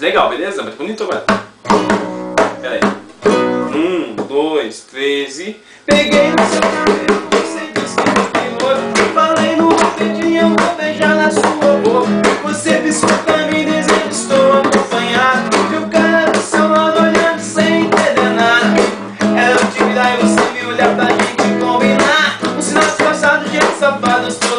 legal, beleza? Mas bonito agora. Pera aí. 1, 2, 3 e... Peguei no seu cabelo, você disse que eu fiquei louco. Falei no rapidinho, eu vou beijar na sua boca. Você piscou pra mim, dizendo estou acompanhado. E o cara do seu lado olhando sem entender nada. Era eu te virar e você me olhar pra gente combinar. Um sinal disfarçado de gente safado.